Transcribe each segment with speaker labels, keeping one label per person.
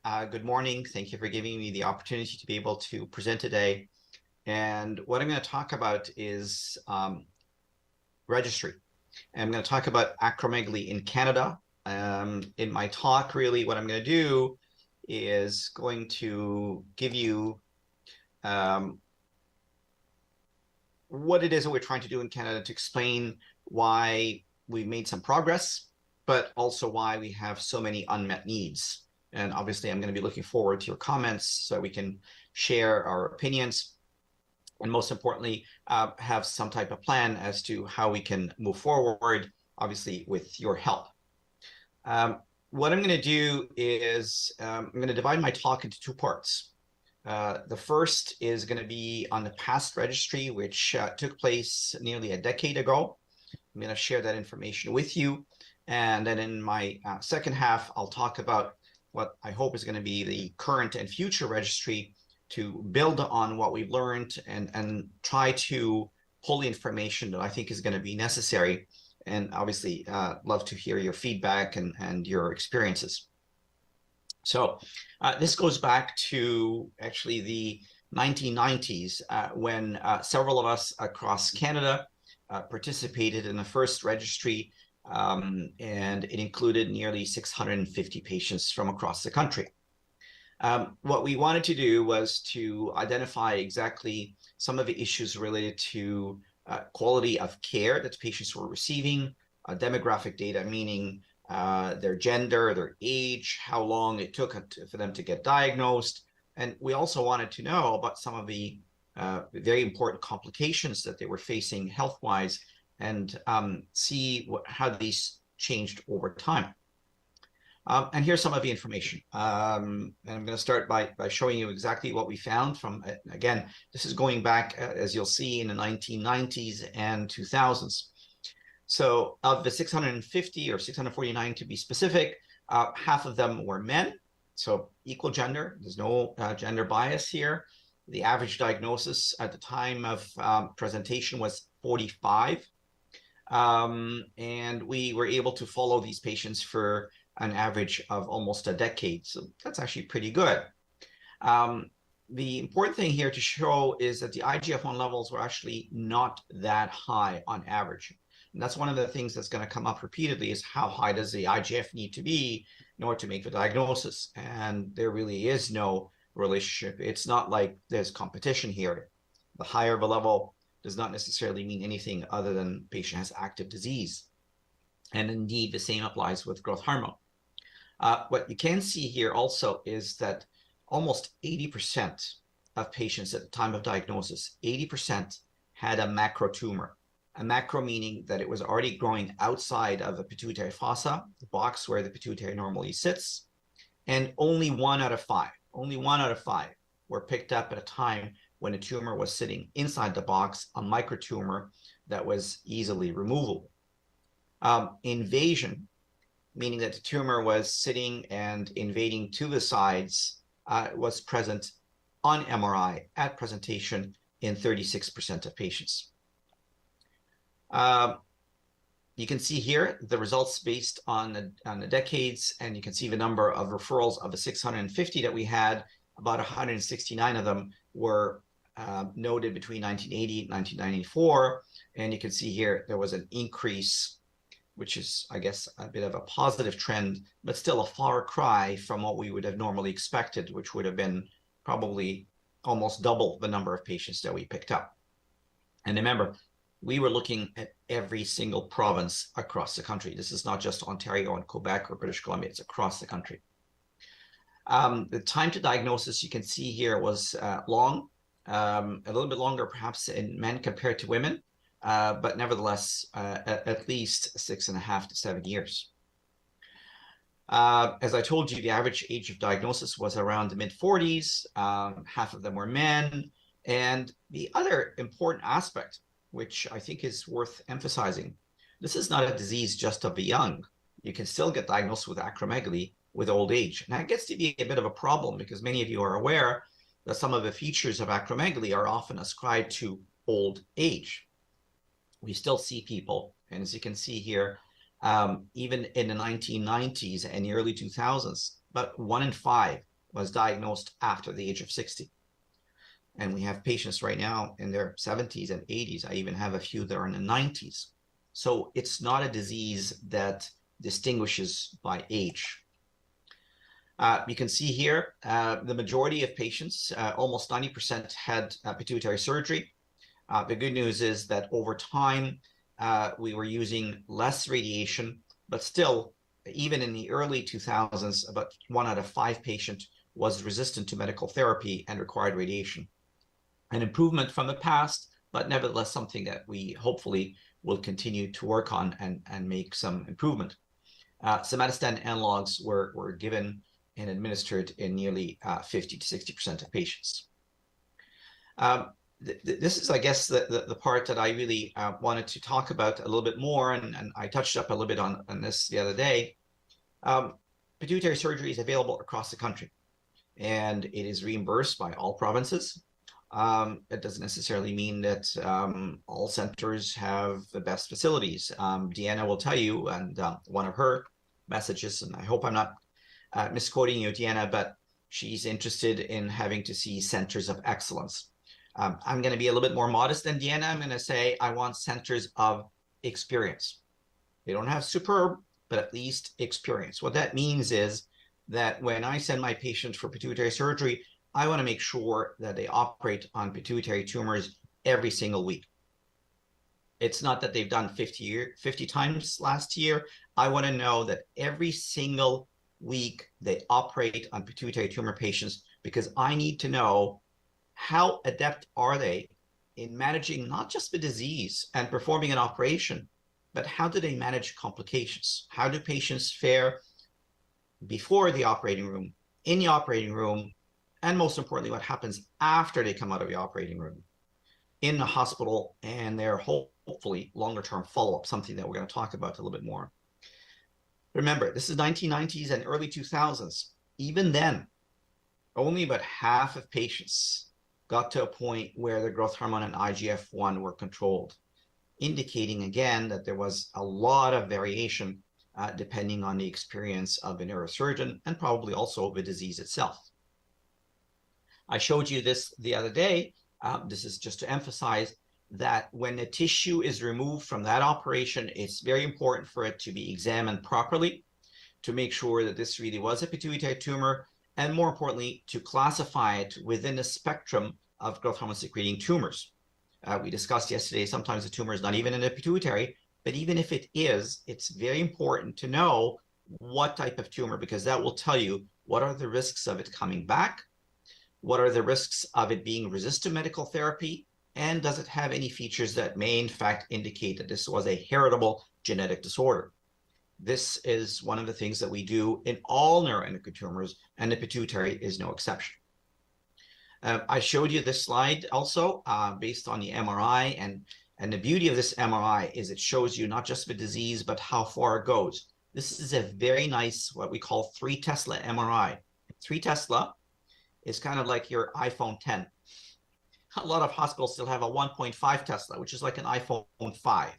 Speaker 1: Good morning. Thank you for giving me the opportunity to be able to present today. And what I'm going to talk about is registry. And I'm going to talk about acromegaly in Canada. In my talk, really, what I'm going to do is going to give you what it is that we're trying to do in Canada to explain why we've made some progress, but also why we have so many unmet needs. And obviously, I'm going to be looking forward to your comments so we can share our opinions. And most importantly, have some type of plan as to how we can move forward, obviously, with your help. What I'm going to do is I'm going to divide my talk into two parts. The first is going to be on the past registry, which took place nearly a decade ago. I'm going to share that information with you. And then in my second half, I'll talk about what I hope is going to be the current and future registry to build on what we've learned and try to pull the information that I think is going to be necessary. And obviously, love to hear your feedback and your experiences. So this goes back to actually the 1990s when several of us across Canada participated in the first registry, and it included nearly 650 patients from across the country. What we wanted to do was to identify exactly some of the issues related to quality of care that patients were receiving, demographic data, meaning their gender, their age, how long it took for them to get diagnosed. And we also wanted to know about some of the very important complications that they were facing health-wise and see how these changed over time. And here's some of the information. And I'm going to start by showing you exactly what we found from, again, this is going back, as you'll see, in the 1990s and 2000s. So of the 650 or 649 to be specific, half of them were men, so equal gender. There's no gender bias here. The average diagnosis at the time of presentation was 45. And we were able to follow these patients for an average of almost a decade. So that's actually pretty good. The important thing here to show is that the IGF-1 levels were actually not that high on average. And that's one of the things that's going to come up repeatedly is how high does the IGF need to be in order to make the diagnosis? And there really is no relationship. It's not like there's competition here. The higher the level does not necessarily mean anything other than the patient has active disease. And indeed, the same applies with growth hormone. What you can see here also is that almost 80% of patients at the time of diagnosis, 80% had a macro tumor. A macro meaning that it was already growing outside of the pituitary fossa, the box where the pituitary normally sits, and only 1 out of 5 were picked up at a time when a tumor was sitting inside the box, a microtumor that was easily removable. Invasion, meaning that the tumor was sitting and invading to the sides, was present on MRI at presentation in 36% of patients. You can see here the results based on the decades, and you can see the number of referrals of the 650 that we had. About 169 of them were noted between 1980 and 1994. And you can see here there was an increase, which is, I guess, a bit of a positive trend, but still a far cry from what we would have normally expected, which would have been probably almost double the number of patients that we picked up. And remember, we were looking at every single province across the country. This is not just Ontario and Quebec or British Columbia, it's across the country. The time to diagnosis, you can see here, was long, a little bit longer perhaps in men compared to women, but nevertheless, at least 6.5 to 7 years. As I told you, the average age of diagnosis was around the mid-40s. Half of them were men. And the other important aspect, which I think is worth emphasizing, this is not a disease just of the young. You can still get diagnosed with acromegaly with old age. And that gets to be a bit of a problem because many of you are aware that some of the features of acromegaly are often ascribed to old age. We still see people, and as you can see here, even in the 1990s and the early 2000s, about 1 in 5 was diagnosed after the age of 60. And we have patients right now in their 70s and 80s. I even have a few that are in the 90s. So it's not a disease that distinguishes by age. You can see here, the majority of patients, almost 90%, had pituitary surgery. The good news is that over time, we were using less radiation, but still, even in the early 2000s, about 1 out of 5 patients was resistant to medical therapy and required radiation. An improvement from the past, but nevertheless something that we hopefully will continue to work on and make some improvement. Somatostatin analogs were given and administered in nearly 50 to 60% of patients. This is, I guess, the part that I really wanted to talk about a little bit more, and I touched up a little bit on this the other day. Pituitary surgery is available across the country, and it is reimbursed by all provinces. It doesn't necessarily mean that all centers have the best facilities. Deanna will tell you, and one of her messages, and I hope I'm not misquoting you, Deanna, but she's interested in having to see centers of excellence. I'm going to be a little bit more modest than Deanna. I'm going to say I want centers of experience. They don't have superb, but at least experience. What that means is that when I send my patients for pituitary surgery, I want to make sure that they operate on pituitary tumors every single week. It's not that they've done 50 times last year. I want to know that every single week they operate on pituitary tumor patients, because I need to know how adept are they in managing not just the disease and performing an operation, but how do they manage complications? How do patients fare before the operating room, in the operating room, and most importantly, what happens after they come out of the operating room, in the hospital, and their hopefully longer-term follow-up, something that we're going to talk about a little bit more. Remember, this is 1990s and early 2000s. Even then, only about half of patients got to a point where the growth hormone and IGF-1 were controlled, indicating again that there was a lot of variation depending on the experience of a neurosurgeon and probably also the disease itself. I showed you this the other day. This is just to emphasize that when the tissue is removed from that operation, it's very important for it to be examined properly to make sure that this really was a pituitary tumor, and more importantly, to classify it within the spectrum of growth hormone secreting tumors. We discussed yesterday, sometimes the tumor is not even in the pituitary, but even if it is, it's very important to know what type of tumor, because that will tell you what are the risks of it coming back, what are the risks of it being resistant to medical therapy, and does it have any features that may in fact indicate that this was a heritable genetic disorder. This is one of the things that we do in all neuroendocrine tumors, and the pituitary is no exception. I showed you this slide also based on the MRI, and the beauty of this MRI is it shows you not just the disease, but how far it goes. This is a very nice, what we call 3 Tesla MRI. 3 Tesla is kind of like your iPhone 10. A lot of hospitals still have a 1.5 Tesla, which is like an iPhone 5.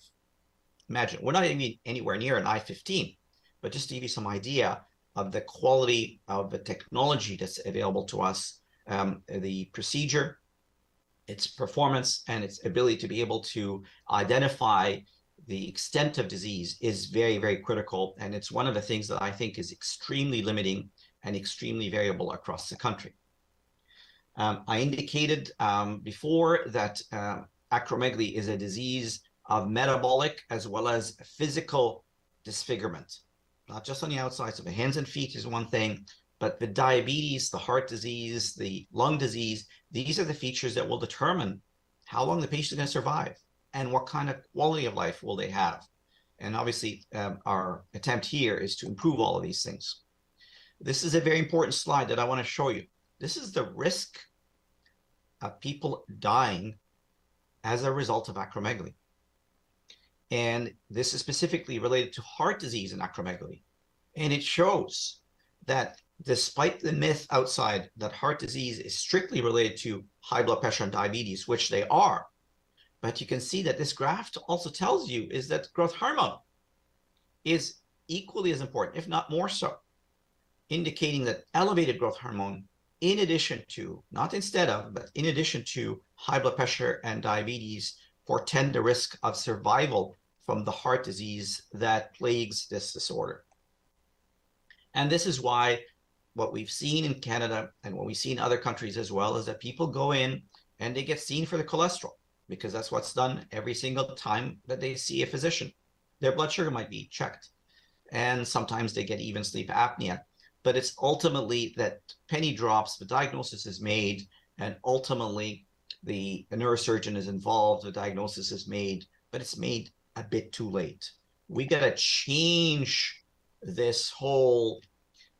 Speaker 1: Imagine, we're not even anywhere near an i15, but just to give you some idea of the quality of the technology that's available to us, the procedure, its performance, and its ability to be able to identify the extent of disease is very, very critical. And it's one of the things that I think is extremely limiting and extremely variable across the country. I indicated before that acromegaly is a disease of metabolic as well as physical disfigurement, not just on the outside. So the hands and feet is one thing, but the diabetes, the heart disease, the lung disease, these are the features that will determine how long the patient is going to survive and what kind of quality of life will they have. And obviously, our attempt here is to improve all of these things. This is a very important slide that I want to show you. This is the risk of people dying as a result of acromegaly. And this is specifically related to heart disease and acromegaly. And it shows that despite the myth outside that heart disease is strictly related to high blood pressure and diabetes, which they are, but you can see that this graph also tells you is that growth hormone is equally as important, if not more so, indicating that elevated growth hormone in addition to, not instead of, but in addition to high blood pressure and diabetes, portend the risk of survival from the heart disease that plagues this disorder. And this is why what we've seen in Canada and what we see in other countries as well is that people go in and they get seen for the cholesterol, because that's what's done every single time that they see a physician. Their blood sugar might be checked, and sometimes they get even sleep apnea. But it's ultimately that penny drops, the diagnosis is made, and ultimately the neurosurgeon is involved, the diagnosis is made, but it's made a bit too late. We got to change this whole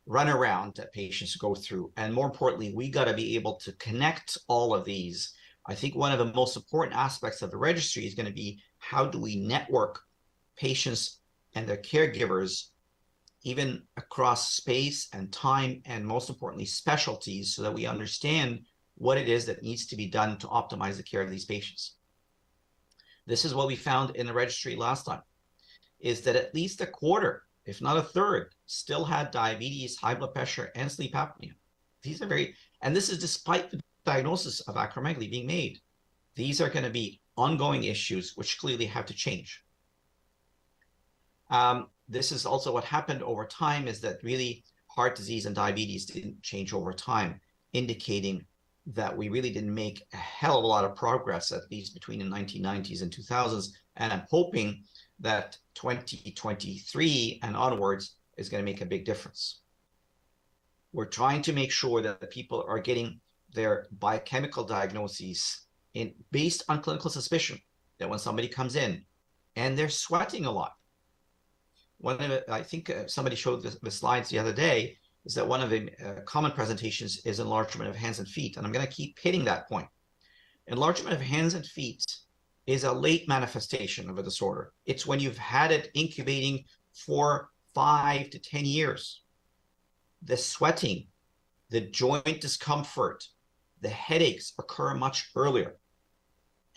Speaker 1: runaround that patients go through. And more importantly, we got to be able to connect all of these. I think one of the most important aspects of the registry is going to be, how do we network patients and their caregivers, even across space and time, and most importantly, specialties, so that we understand what it is that needs to be done to optimize the care of these patients. This is what we found in the registry last time, is that at least a quarter, if not a third, still had diabetes, high blood pressure, and sleep apnea. These are and this is despite the diagnosis of acromegaly being made. These are going to be ongoing issues which clearly have to change. This is also what happened over time, is that really heart disease and diabetes didn't change over time, indicating that we really didn't make a hell of a lot of progress, at least between the 1990s and 2000s. And I'm hoping that 2023 and onwards is going to make a big difference. We're trying to make sure that people are getting their biochemical diagnoses based on clinical suspicion, that when somebody comes in and they're sweating a lot. I think somebody showed the slides the other day, is that one of the common presentations is enlargement of hands and feet. And I'm going to keep hitting that point. Enlargement of hands and feet is a late manifestation of a disorder. It's when you've had it incubating for 5 to 10 years. The sweating, the joint discomfort, the headaches occur much earlier.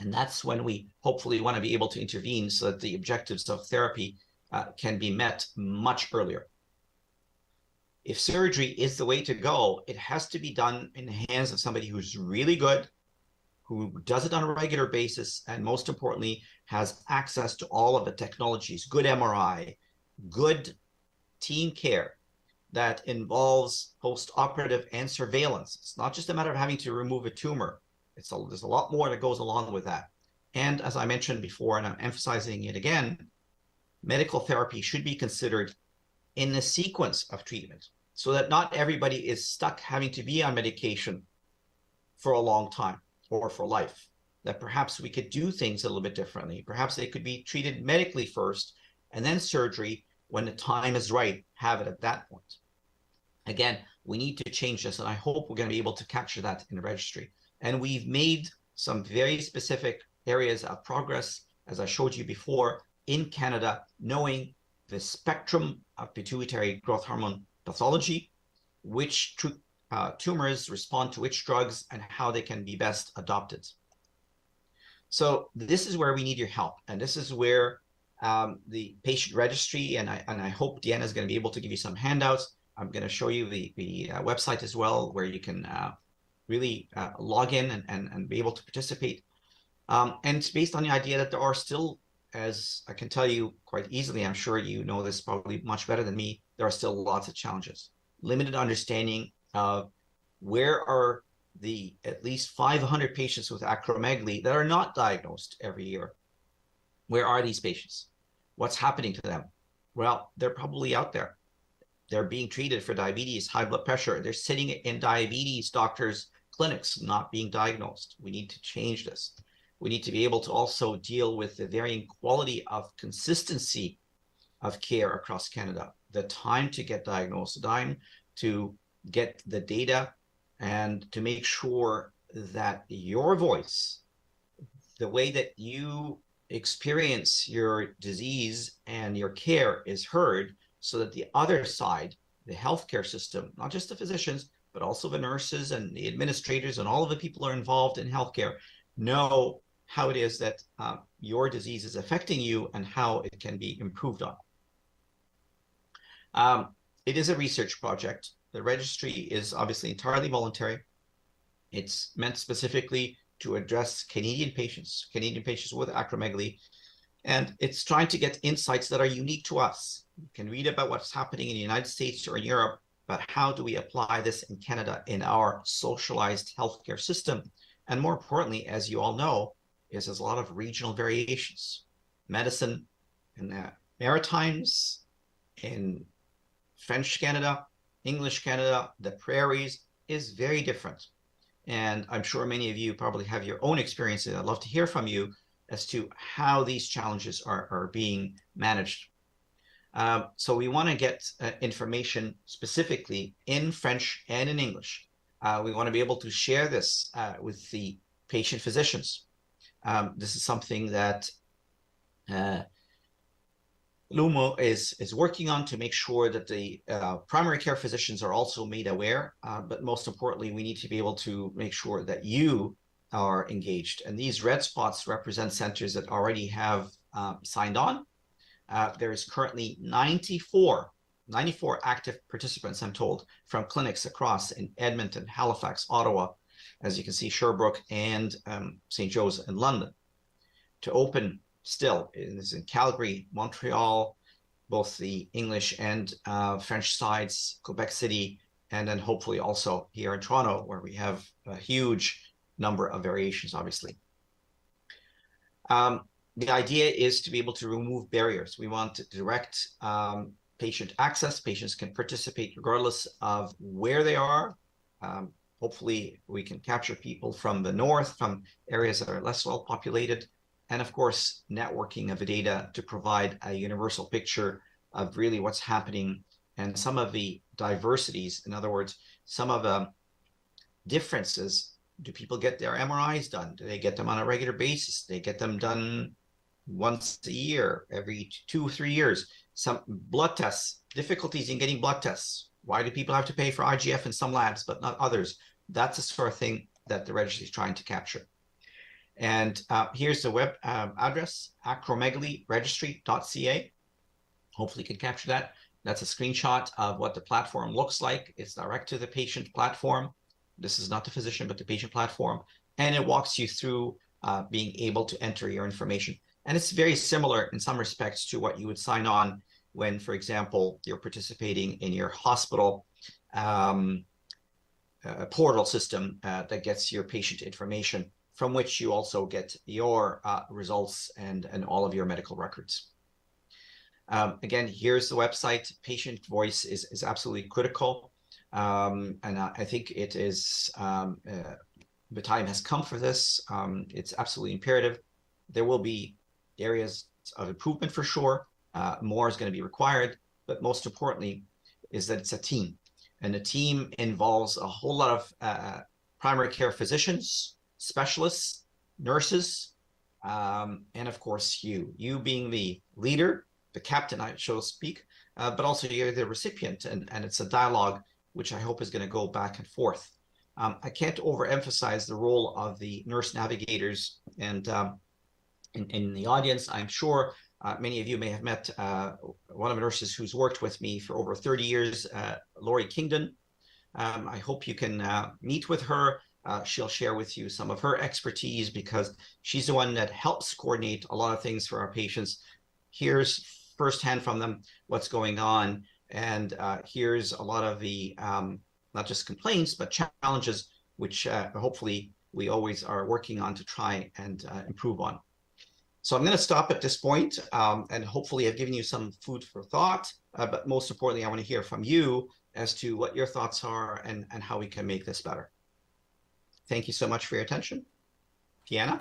Speaker 1: And that's when we hopefully want to be able to intervene, so that the objectives of therapy can be met much earlier. If surgery is the way to go, it has to be done in the hands of somebody who's really good, who does it on a regular basis, and most importantly, has access to all of the technologies, good MRI, good team care that involves post-operative and surveillance. It's not just a matter of having to remove a tumor. There's a lot more that goes along with that. And as I mentioned before, and I'm emphasizing it again, medical therapy should be considered in the sequence of treatment, so that not everybody is stuck having to be on medication for a long time or for life. That perhaps we could do things a little bit differently. Perhaps they could be treated medically first, and then surgery when the time is right, have it at that point. Again, we need to change this, and I hope we're going to be able to capture that in the registry. And we've made some very specific areas of progress, as I showed you before, in Canada, knowing the spectrum of pituitary growth hormone pathology, which tumors respond to which drugs, and how they can be best adopted. So this is where we need your help. And this is where the patient registry, and I hope Deanna is going to be able to give you some handouts. I'm going to show you the website as well, where you can really log in and be able to participate. And it's based on the idea that there are still, as I can tell you quite easily, I'm sure you know this probably much better than me, there are still lots of challenges. Limited understanding of where are the at least 500 patients with acromegaly that are not diagnosed every year. Where are these patients? What's happening to them? Well, they're probably out there. They're being treated for diabetes, high blood pressure. They're sitting in diabetes doctors' clinics, not being diagnosed. We need to change this. We need to be able to also deal with the varying quality of consistency of care across Canada. The time to get diagnosed, the time to get the data, and to make sure that your voice, the way that you experience your disease and your care, is heard, so that the other side, the healthcare system, not just the physicians, but also the nurses and the administrators and all of the people who are involved in healthcare, know how it is that your disease is affecting you and how it can be improved on. It is a research project. The registry is obviously entirely voluntary. It's meant specifically to address Canadian patients with acromegaly, and it's trying to get insights that are unique to us. You can read about what's happening in the United States or in Europe, but how do we apply this in Canada in our socialized healthcare system? And more importantly, as you all know, is there's a lot of regional variations. Medicine in the Maritimes, in French Canada, English Canada, the prairies is very different. And I'm sure many of you probably have your own experiences. I'd love to hear from you as to how these challenges are being managed. So we want to get information specifically in French and in English. We want to be able to share this with the patient physicians. This is something that LUMO is working on to make sure that the primary care physicians are also made aware, but most importantly, we need to be able to make sure that you are engaged. And these red spots represent centers that already have signed on. There is currently 94 active participants, I'm told, from clinics across in Edmonton, Halifax, Ottawa, as you can see, Sherbrooke and St. Joe's in London. To open still is in Calgary, Montreal, both the English and French sides, Quebec City, and then hopefully also here in Toronto, where we have a huge number of variations, obviously. The idea is to be able to remove barriers. We want to direct patient access. Patients can participate regardless of where they are. Hopefully, we can capture people from the north, from areas that are less well populated, and of course, networking of the data to provide a universal picture of really what's happening and some of the diversities. In other words, some of the differences. Do people get their MRIs done? Do they get them on a regular basis? Do they get them done once a year, every 2 or 3 years? Some blood tests, difficulties in getting blood tests. Why do people have to pay for IGF in some labs but not others? That's the sort of thing that the registry is trying to capture. And here's the web address, AcromegalyRegistry.ca. Hopefully you can capture that. That's a screenshot of what the platform looks like. It's direct to the patient platform. This is not the physician, but the patient platform. And it walks you through being able to enter your information. And it's very similar in some respects to what you would sign on when, for example, you're participating in your hospital portal system that gets your patient information, from which you also get your results and all of your medical records. Again, here's the website. Patient voice is absolutely critical. And I think it is, the time has come for this. It's absolutely imperative. There will be areas of improvement for sure. More is going to be required, but most importantly is that it's a team. And the team involves a whole lot of primary care physicians, specialists, nurses, and of course you being the leader, the captain, so to speak, but also you're the recipient, and it's a dialogue which I hope is going to go back and forth. I can't overemphasize the role of the nurse navigators, and in the audience, I'm sure many of you may have met one of the nurses who's worked with me for over 30 years, Lori Kingdon. I hope you can meet with her. She'll share with you some of her expertise because she's the one that helps coordinate a lot of things for our patients. Here's firsthand from them what's going on, and here's a lot of the not just complaints but challenges which hopefully we always are working on to try and improve on. So I'm going to stop at this point, and hopefully I've given you some food for thought, but most importantly I want to hear from you as to what your thoughts are and how we can make this better. Thank you so much for your attention. Deanna?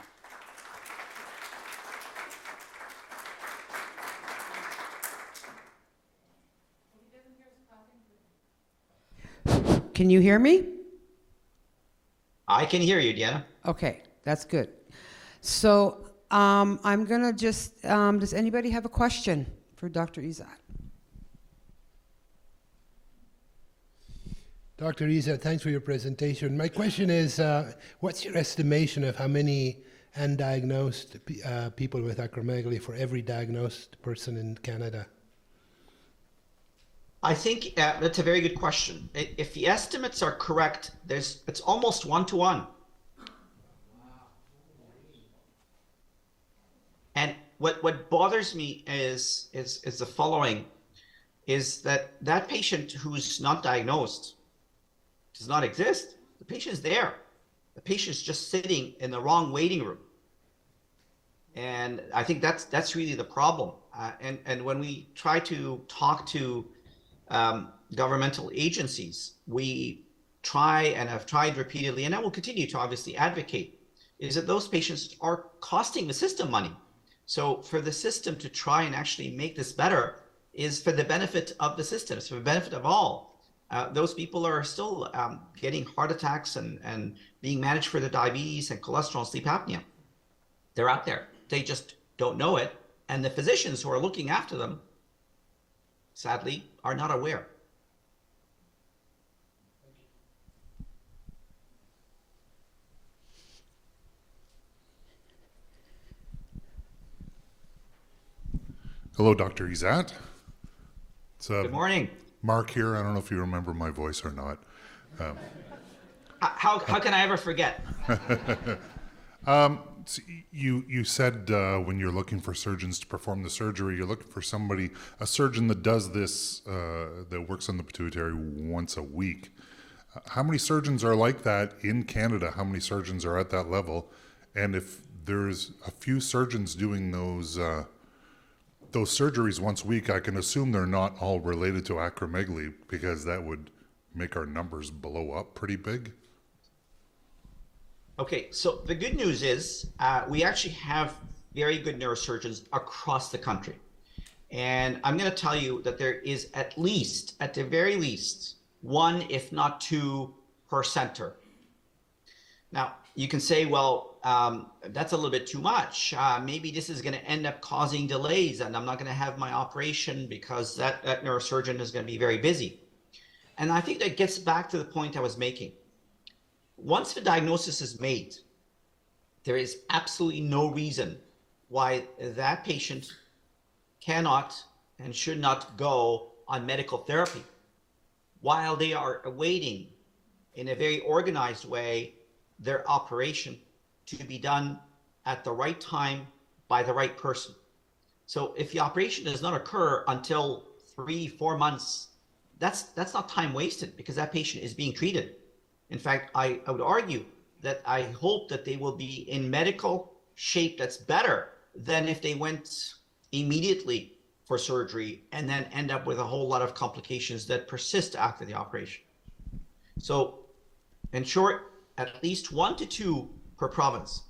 Speaker 2: Can you hear me?
Speaker 1: I can hear you, Deanna.
Speaker 2: Okay, that's good. So I'm going to just, does anybody have a question for Dr. Ezzat?
Speaker 3: Dr. Ezzat, thanks for your presentation. My question is, what's your estimation of how many undiagnosed people with acromegaly for every diagnosed person in Canada?
Speaker 1: I think that's a very good question. If the estimates are correct, it's almost 1-to-1. And what bothers me is the following, is that patient who's not diagnosed does not exist. The patient's there. The patient's just sitting in the wrong waiting room. And I think that's really the problem. And when we try to talk to governmental agencies, we try and have tried repeatedly, and I will continue to obviously advocate, is that those patients are costing the system money. So for the system to try and actually make this better is for the benefit of the system, it's for the benefit of all. Those people are still getting heart attacks and being managed for their diabetes and cholesterol and sleep apnea. They're out there. They just don't know it. And the physicians who are looking after them, sadly, are not aware.
Speaker 4: Hello, Dr. Ezzat.
Speaker 1: Good morning.
Speaker 4: Mark here. I don't know if you remember my voice or not.
Speaker 1: How can I ever forget?
Speaker 4: You said when you're looking for surgeons to perform the surgery, you're looking for a surgeon that does this, that works on the pituitary once a week. How many surgeons are like that in Canada? How many surgeons are at that level? And if there's a few surgeons doing those surgeries once a week, I can assume they're not all related to acromegaly, because that would make our numbers blow up pretty big.
Speaker 1: Okay, so the good news is we actually have very good neurosurgeons across the country. And I'm going to tell you that there is at the very least, one, if not two, per center. Now, you can say, well, that's a little bit too much. Maybe this is going to end up causing delays and I'm not going to have my operation because that neurosurgeon is going to be very busy. And I think that gets back to the point I was making. Once the diagnosis is made, there is absolutely no reason why that patient cannot and should not go on medical therapy while they are awaiting, in a very organized way, their operation to be done at the right time by the right person. So if the operation does not occur until 3-4 months, that's not time wasted, because that patient is being treated. In fact, I would argue that I hope that they will be in medical shape that's better than if they went immediately for surgery and then end up with a whole lot of complications that persist after the operation. So in short, at least 1 to 2 per province.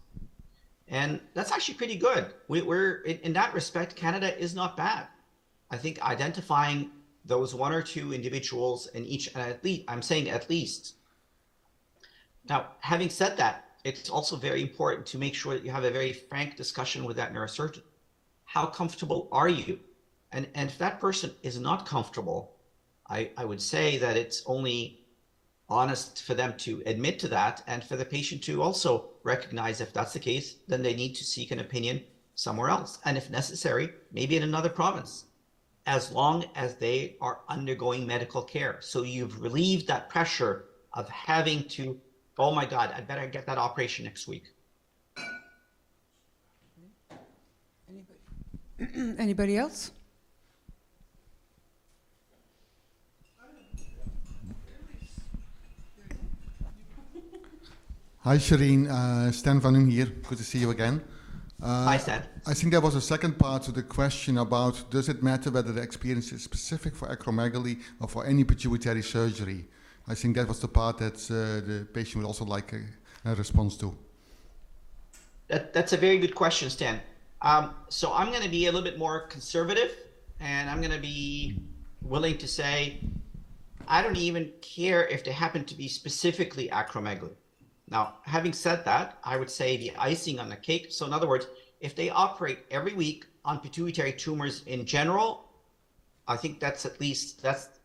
Speaker 1: And that's actually pretty good. We're in that respect, Canada is not bad. I think identifying those 1 or 2 individuals in each, and at least, I'm saying at least. Now, having said that, it's also very important to make sure that you have a very frank discussion with that neurosurgeon. How comfortable are you? And if that person is not comfortable, I would say that it's only honest for them to admit to that, and for the patient to also recognize if that's the case, then they need to seek an opinion somewhere else. And if necessary, maybe in another province, as long as they are undergoing medical care. So you've relieved that pressure of having to, oh my God, I better get that operation next week.
Speaker 2: Anybody else?
Speaker 5: Hi, Shereen. Stan Van Oom here. Good to see you again.
Speaker 1: Hi, Stan.
Speaker 5: I think there was a second part to the question about, does it matter whether the experience is specific for acromegaly or for any pituitary surgery? I think that was the part that the patient would also like a response to.
Speaker 1: That's a very good question, Stan. So I'm going to be a little bit more conservative, and I'm going to be willing to say, I don't even care if they happen to be specifically acromegaly. Now, having said that, I would say the icing on the cake. So in other words, if they operate every week on pituitary tumors in general, I think that's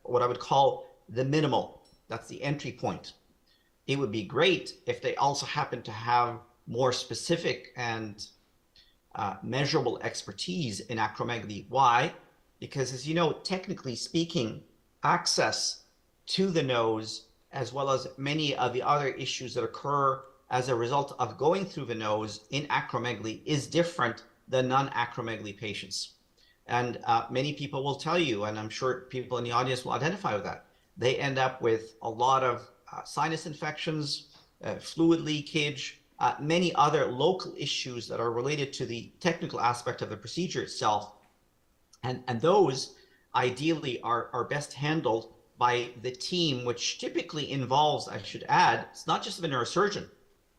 Speaker 1: what I would call the minimal. That's the entry point. It would be great if they also happen to have more specific and measurable expertise in acromegaly. Why? Because, as you know, technically speaking, access to the nose, as well as many of the other issues that occur as a result of going through the nose in acromegaly, is different than non-acromegaly patients. And many people will tell you, and I'm sure people in the audience will identify with that, they end up with a lot of sinus infections, fluid leakage, many other local issues that are related to the technical aspect of the procedure itself. And those ideally are best handled by the team, which typically involves, I should add, it's not just the neurosurgeon,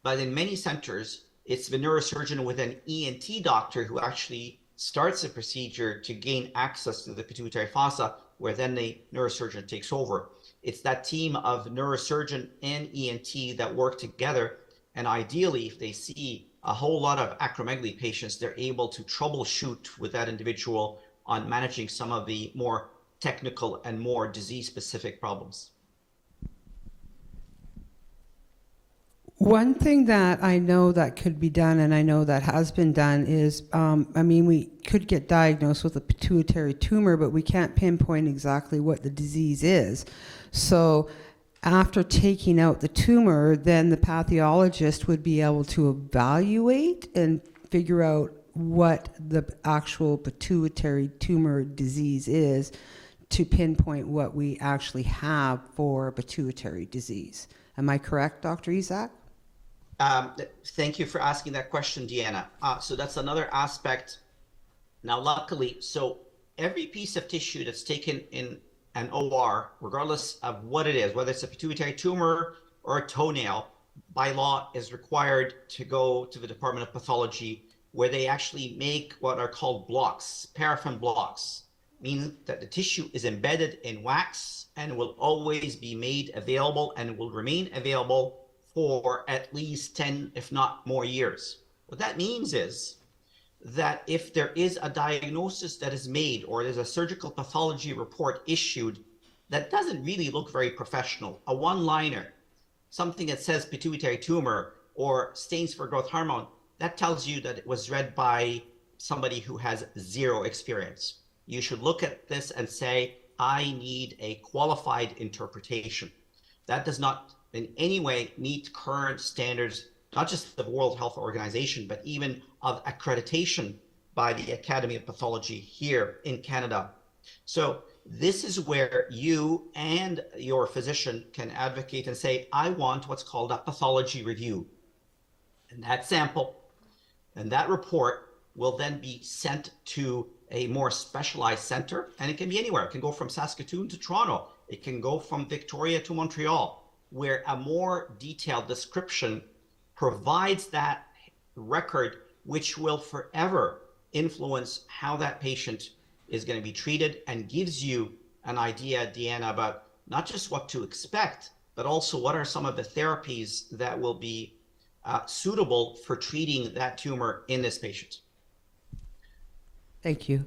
Speaker 1: but in many centers, it's the neurosurgeon with an ENT doctor who actually starts the procedure to gain access to the pituitary fossa, where then the neurosurgeon takes over. It's that team of neurosurgeon and ENT that work together. And ideally, if they see a whole lot of acromegaly patients, they're able to troubleshoot with that individual on managing some of the more technical and more disease-specific problems.
Speaker 2: One thing that I know that could be done, and I know that has been done, is, we could get diagnosed with a pituitary tumor, but we can't pinpoint exactly what the disease is. So after taking out the tumor, then the pathologist would be able to evaluate and figure out what the actual pituitary tumor disease is to pinpoint what we actually have for pituitary disease. Am I correct, Dr. Ezzat?
Speaker 1: Thank you for asking that question, Deanna. So that's another aspect. Now, luckily, so every piece of tissue that's taken in an OR, regardless of what it is, whether it's a pituitary tumor or a toenail, by law is required to go to the Department of Pathology, where they actually make what are called blocks, paraffin blocks, meaning that the tissue is embedded in wax and will always be made available and will remain available for at least 10, if not more years. What that means is that if there is a diagnosis that is made or there's a surgical pathology report issued that doesn't really look very professional, a one-liner, something that says pituitary tumor or stains for growth hormone, that tells you that it was read by somebody who has zero experience. You should look at this and say, I need a qualified interpretation. That does not in any way meet current standards, not just the World Health Organization, but even of accreditation by the Academy of Pathology here in Canada. So this is where you and your physician can advocate and say, I want what's called a pathology review. And that sample and that report will then be sent to a more specialized center, and it can be anywhere. It can go from Saskatoon to Toronto. It can go from Victoria to Montreal, where a more detailed description provides that record, which will forever influence how that patient is going to be treated and gives you an idea, Deanna, about not just what to expect, but also what are some of the therapies that will be suitable for treating that tumor in this patient.
Speaker 2: Thank you.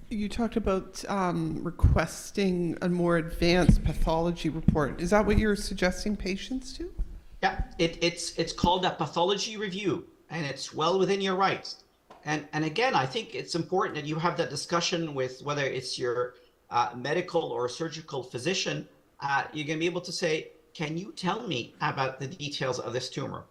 Speaker 6: You talked about requesting a more advanced pathology report. Is that what you're suggesting patients do?
Speaker 1: Yeah, it's called a pathology review, and it's well within your rights. And again, I think it's important that you have that discussion with whether it's your medical or surgical physician. You're going to be able to say, can you tell me about the details of this tumor?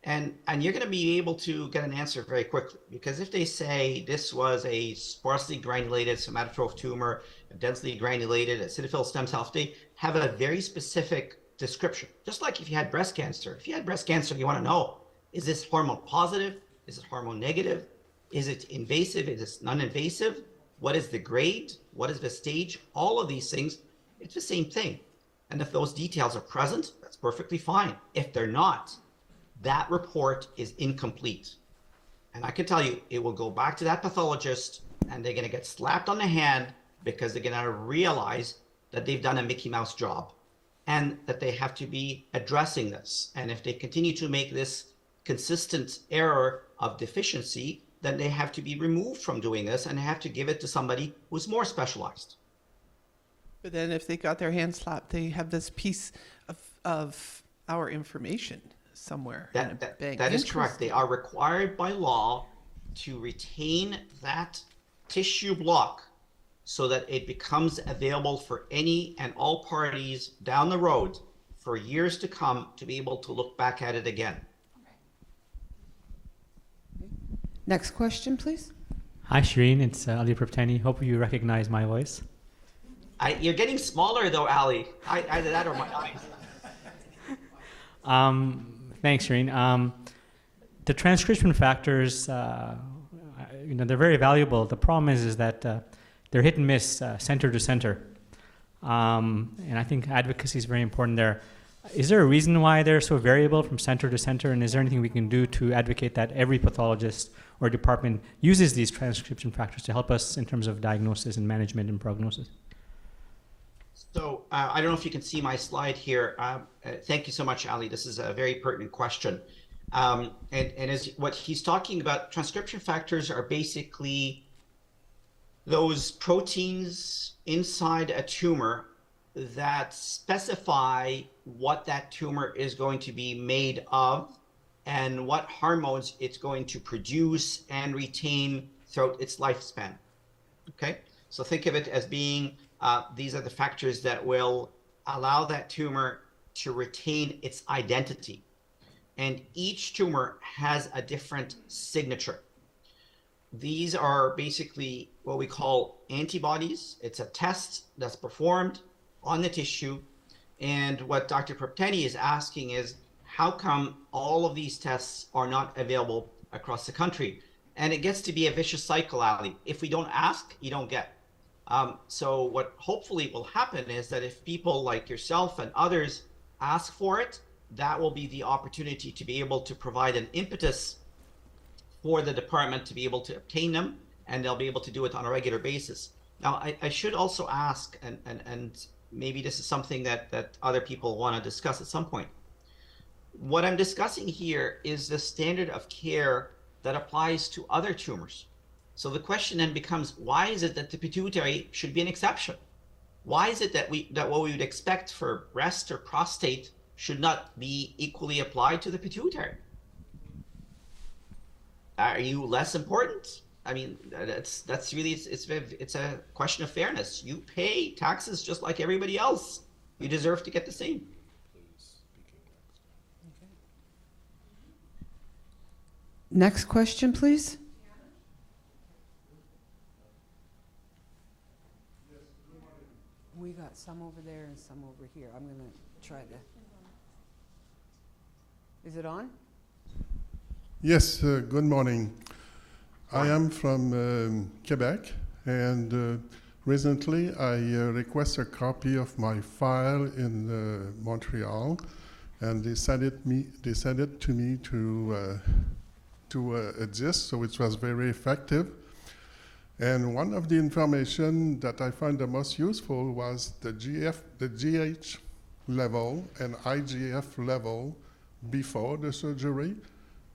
Speaker 1: And you're going to be able to get an answer very quickly, because if they say this was a sparsely granulated somatotroph tumor, a densely granulated acidophil stem cell, if they have a very specific description, just like if you had breast cancer. If you had breast cancer, you want to know, is this hormone positive? Is it hormone negative? Is it invasive? Is it non-invasive? What is the grade? What is the stage? All of these things, it's the same thing. And if those details are present, that's perfectly fine. If they're not, that report is incomplete. And I can tell you, it will go back to that pathologist and they're going to get slapped on the hand because they're going to realize that they've done a Mickey Mouse job and that they have to be addressing this. And if they continue to make this consistent error of deficiency, then they have to be removed from doing this and have to give it to somebody who's more specialized.
Speaker 6: But then if they got their hand slapped, they have this piece of our information somewhere.
Speaker 1: That is correct. They are required by law to retain that tissue block so that it becomes available for any and all parties down the road for years to come to be able to look back at it again.
Speaker 2: Next question, please.
Speaker 7: Hi, Shereen. It's Ali Praptani. Hope you recognize my voice.
Speaker 1: You're getting smaller though, Ali. Either that or my eyes.
Speaker 7: Thanks, Shereen. The transcription factors, they're very valuable. The problem is that they're hit and miss, center to center. And I think advocacy is very important there. Is there a reason why they're so variable from center to center? And is there anything we can do to advocate that every pathologist or department uses these transcription factors to help us in terms of diagnosis and management and prognosis?
Speaker 1: So I don't know if you can see my slide here. Thank you so much, Ali. This is a very pertinent question. And as what he's talking about, transcription factors are basically those proteins inside a tumor that specify what that tumor is going to be made of and what hormones it's going to produce and retain throughout its lifespan. Okay, so think of it as being these are the factors that will allow that tumor to retain its identity. And each tumor has a different signature. These are basically what we call antibodies. It's a test that's performed on the tissue. And what Dr. Praptani is asking is, how come all of these tests are not available across the country? And it gets to be a vicious cycle, Ali. If we don't ask, you don't get. So what hopefully will happen is that if people like yourself and others ask for it, that will be the opportunity to be able to provide an impetus for the department to be able to obtain them, and they'll be able to do it on a regular basis. Now, I should also ask, and maybe this is something that other people want to discuss at some point. What I'm discussing here is the standard of care that applies to other tumors. So the question then becomes, why is it that the pituitary should be an exception? Why is it that what we would expect for breast or prostate should not be equally applied to the pituitary? Are you less important? I mean, that's really, it's a question of fairness. You pay taxes just like everybody else. You deserve to get the same.
Speaker 2: Next question, please. We got some over there and some over here. I'm going to try to. Is it on?
Speaker 8: Yes, good morning. I am from Quebec, and recently I requested a copy of my file in Montreal, and they sent it to me to exist, so it was very effective. And one of the information that I found the most useful was the GH level and IGF level before the surgery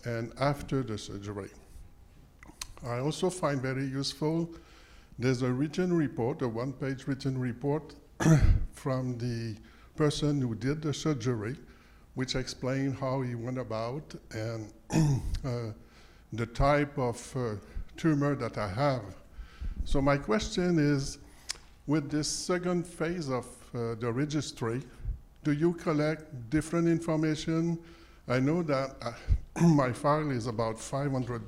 Speaker 8: and after the surgery. I also find very useful, there's a written report, a one-page written report from the person who did the surgery, which explained how he went about and the type of tumor that I have. So my question is, with this second phase of the registry, do you collect different information? I know that my file is about 500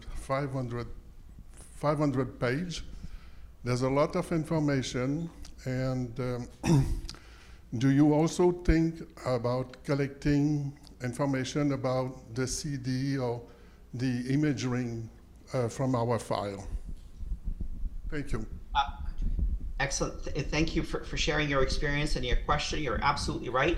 Speaker 8: page. There's a lot of information, and do you also think about collecting information about the CD or the imaging from our file? Thank you.
Speaker 1: Excellent. Thank you for sharing your experience and your question. You're absolutely right.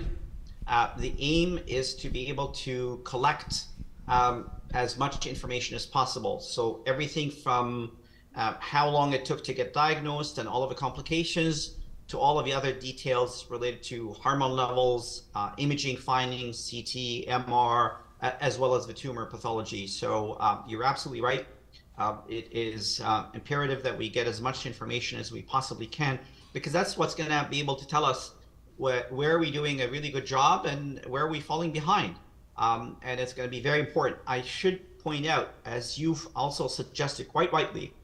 Speaker 1: The aim is to be able to collect as much information as possible. So everything from how long it took to get diagnosed and all of the complications to all of the other details related to hormone levels, imaging findings, CT, MR, as well as the tumor pathology. So you're absolutely right. It is imperative that we get as much information as we possibly can, because that's what's going to be able to tell us where are we doing a really good job and where are we falling behind. And it's going to be very important. I should point out, as you've also suggested quite rightly,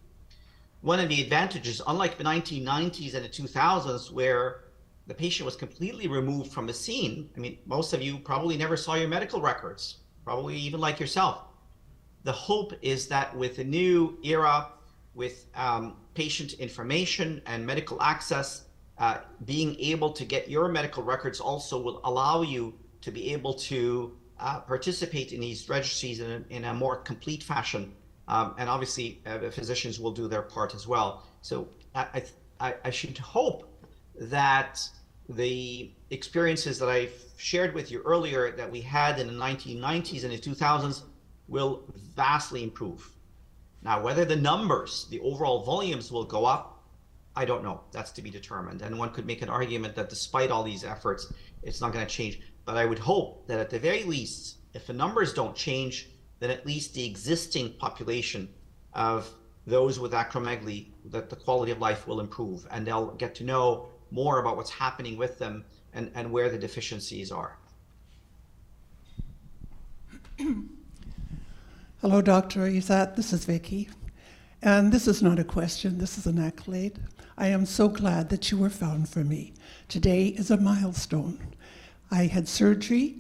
Speaker 1: one of the advantages, unlike the 1990s and the 2000s, where the patient was completely removed from the scene. I mean, most of you probably never saw your medical records, probably even like yourself. The hope is that with the new era, with patient information and medical access, being able to get your medical records also will allow you to be able to participate in these registries in a more complete fashion. And obviously, the physicians will do their part as well. So I should hope that the experiences that I shared with you earlier that we had in the 1990s and the 2000s will vastly improve. Now, whether the numbers, the overall volumes will go up, I don't know. That's to be determined. And one could make an argument that despite all these efforts, it's not going to change. But I would hope that at the very least, if the numbers don't change, then at least the existing population of those with acromegaly, that the quality of life will improve, and they'll get to know more about what's happening with them and where the deficiencies are.
Speaker 9: Hello, Dr. Ezzat. This is Vicky. And this is not a question, this is an accolade. I am so glad that you were found for me. Today is a milestone. I had surgery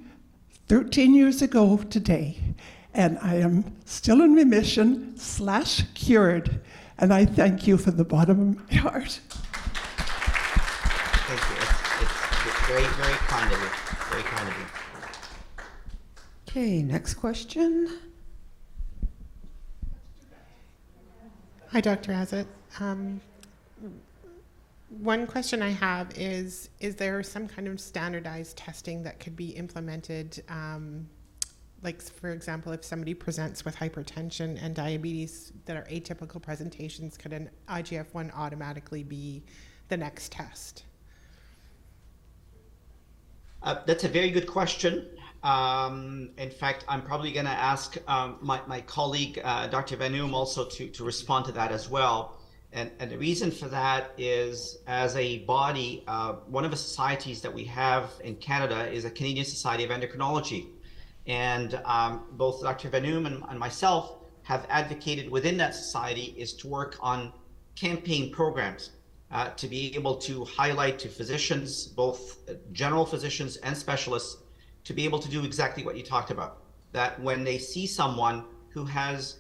Speaker 9: 13 years ago today, and I am still in remission / cured. And I thank you from the bottom of my heart.
Speaker 1: Thank you. It's very, very kind of you. Very kind of you.
Speaker 2: Okay, next question.
Speaker 10: Hi, Dr. Ezzat. One question I have is there some kind of standardized testing that could be implemented, like, for example, if somebody presents with hypertension and diabetes that are atypical presentations, could an IGF-1 automatically be the next test?
Speaker 1: That's a very good question. In fact, I'm probably going to ask my colleague, Dr. Van Oom, also to respond to that as well. And the reason for that is, as a body, one of the societies that we have in Canada is a Canadian Society of Endocrinology. And both Dr. Van Oom and myself have advocated within that society is to work on campaign programs to be able to highlight to physicians, both general physicians and specialists, to be able to do exactly what you talked about. That when they see someone who has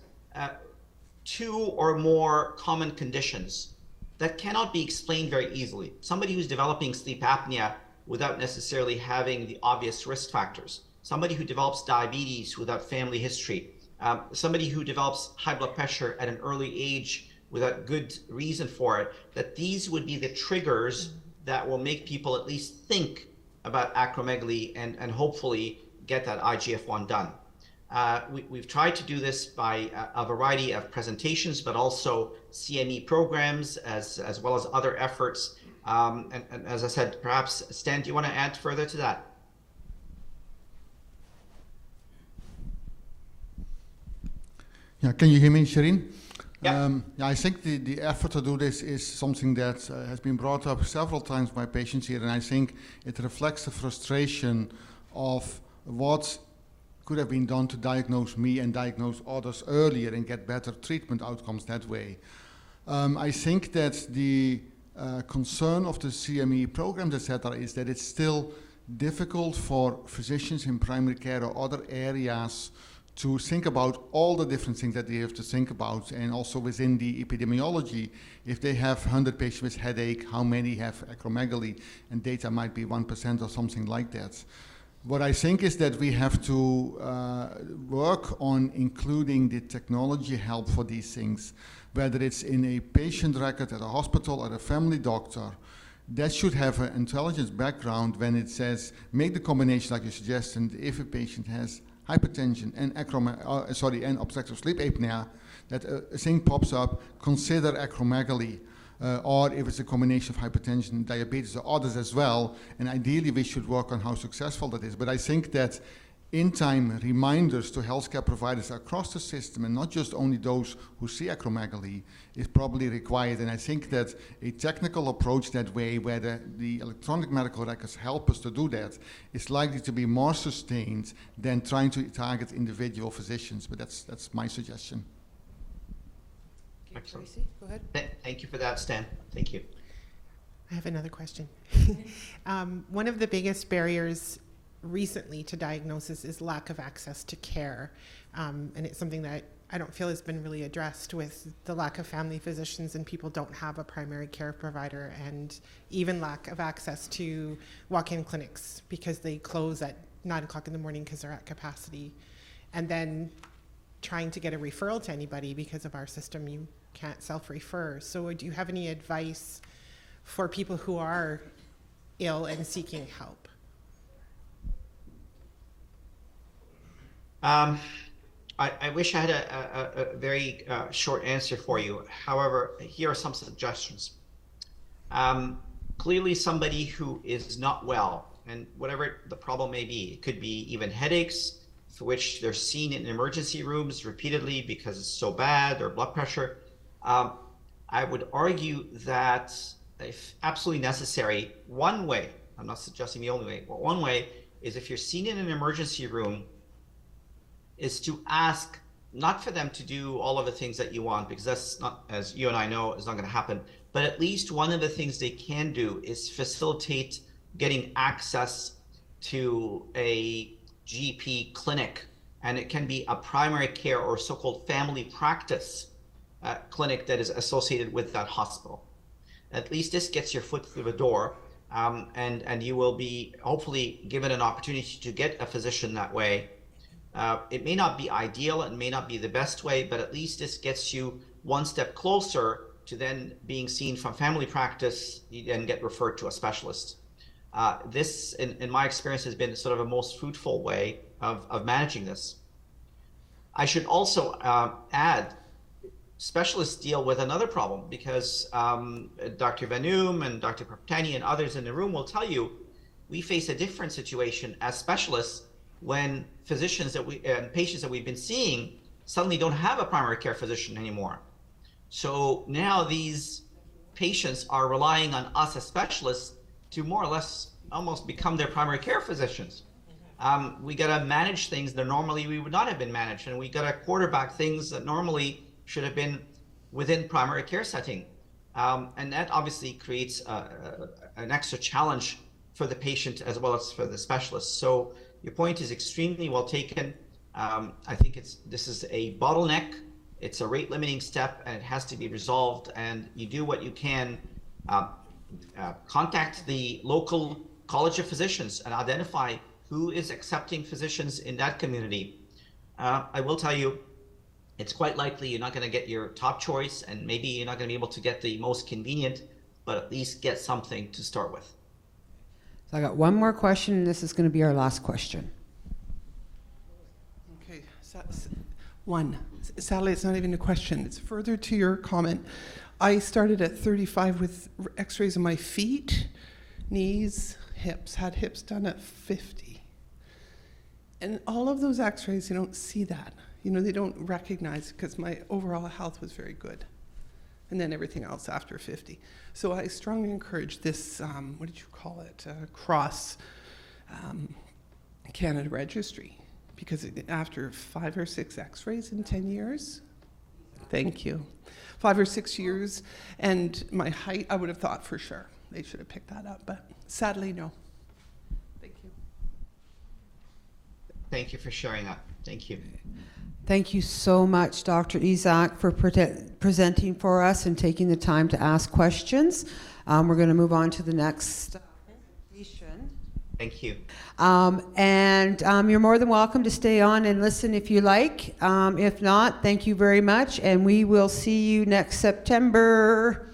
Speaker 1: 2 or more common conditions that cannot be explained very easily, somebody who's developing sleep apnea without necessarily having the obvious risk factors, somebody who develops diabetes without family history, somebody who develops high blood pressure at an early age without good reason for it, that these would be the triggers that will make people at least think about acromegaly and hopefully get that IGF-1 done. We've tried to do this by a variety of presentations, but also CME programs as well as other efforts. And as I said, perhaps, Stan, do you want to add further to that?
Speaker 5: Yeah, can you hear me, Shereen?
Speaker 1: Yeah.
Speaker 5: I think the effort to do this is something that has been brought up several times by patients here, and I think it reflects the frustration of what could have been done to diagnose me and diagnose others earlier and get better treatment outcomes that way. I think that the concern of the CME programs, etc., is that it's still difficult for physicians in primary care or other areas to think about all the different things that they have to think about, and also within the epidemiology, if they have 100 patients with headache, how many have acromegaly, and data might be 1% or something like that. What I think is that we have to work on including the technology help for these things, whether it's in a patient record at a hospital or a family doctor. That should have an intelligence background when it says, make the combination like you suggested, if a patient has hypertension and and obstructive sleep apnea, that a thing pops up, consider acromegaly. Or if it's a combination of hypertension, diabetes, or others as well. And ideally, we should work on how successful that is. But I think that in time, reminders to healthcare providers across the system, and not just only those who see acromegaly, is probably required. And I think that a technical approach that way, where the electronic medical records help us to do that, is likely to be more sustained than trying to target individual physicians. But that's my suggestion.
Speaker 1: Excellent.
Speaker 2: Tracy, go ahead.
Speaker 1: Thank you for that, Stan. Thank you.
Speaker 10: I have another question. One of the biggest barriers recently to diagnosis is lack of access to care. And it's something that I don't feel has been really addressed with the lack of family physicians, and people don't have a primary care provider, and even lack of access to walk-in clinics because they close at 9 o'clock in the morning because they're at capacity. And then trying to get a referral to anybody because of our system, you can't self-refer. So do you have any advice for people who are ill and seeking help?
Speaker 1: I wish I had a very short answer for you. However, here are some suggestions. Clearly, somebody who is not well, and whatever the problem may be, it could be even headaches, for which they're seen in emergency rooms repeatedly because it's so bad, or blood pressure. I would argue that if absolutely necessary, one way, I'm not suggesting the only way, but one way is if you're seen in an emergency room, is to ask not for them to do all of the things that you want, because that's not, as you and I know, is not going to happen. But at least one of the things they can do is facilitate getting access to a GP clinic, and it can be a primary care or so-called family practice clinic that is associated with that hospital. At least this gets your foot through the door, and you will be hopefully given an opportunity to get a physician that way. It may not be ideal and may not be the best way, but at least this gets you one step closer to then being seen from family practice and get referred to a specialist. This, in my experience, has been sort of a most fruitful way of managing this. I should also add, specialists deal with another problem, because Dr. Vanoom and Dr. Perptani and others in the room will tell you, we face a different situation as specialists when physicians and patients that we've been seeing suddenly don't have a primary care physician anymore. So now these patients are relying on us as specialists to more or less almost become their primary care physicians. We got to manage things that normally we would not have been managed, and we got to quarterback things that normally should have been within primary care setting. And that obviously creates an extra challenge for the patient as well as for the specialist. So your point is extremely well taken. I think this is a bottleneck. It's a rate limiting step, and it has to be resolved. And you do what you can. Contact the local College of Physicians and identify who is accepting physicians in that community. I will tell you, it's quite likely you're not going to get your top choice, and maybe you're not going to be able to get the most convenient, but at least get something to start with.
Speaker 2: So I got one more question, and this is going to be our last question.
Speaker 6: Okay, one. Sadly, it's not even a question. It's further to your comment. I started at 35 with x-rays of my feet, knees, hips, had hips done at 50. And all of those x-rays, you don't see that. You know, they don't recognize, because my overall health was very good. And then everything else after 50. So I strongly encourage this, what did you call it, cross Canada Registry, because after 5 or 6 x-rays in 10 years, thank you, 5 or 6 years, and my height, I would have thought for sure they should have picked that up, but sadly, no. Thank you.
Speaker 1: Thank you for sharing that. Thank you.
Speaker 2: Thank you so much, Dr. Ezzat, for presenting for us and taking the time to ask questions. We're going to move on to the next presentation.
Speaker 1: Thank you.
Speaker 2: And you're more than welcome to stay on and listen if you like. If not, thank you very much, and we will see you next September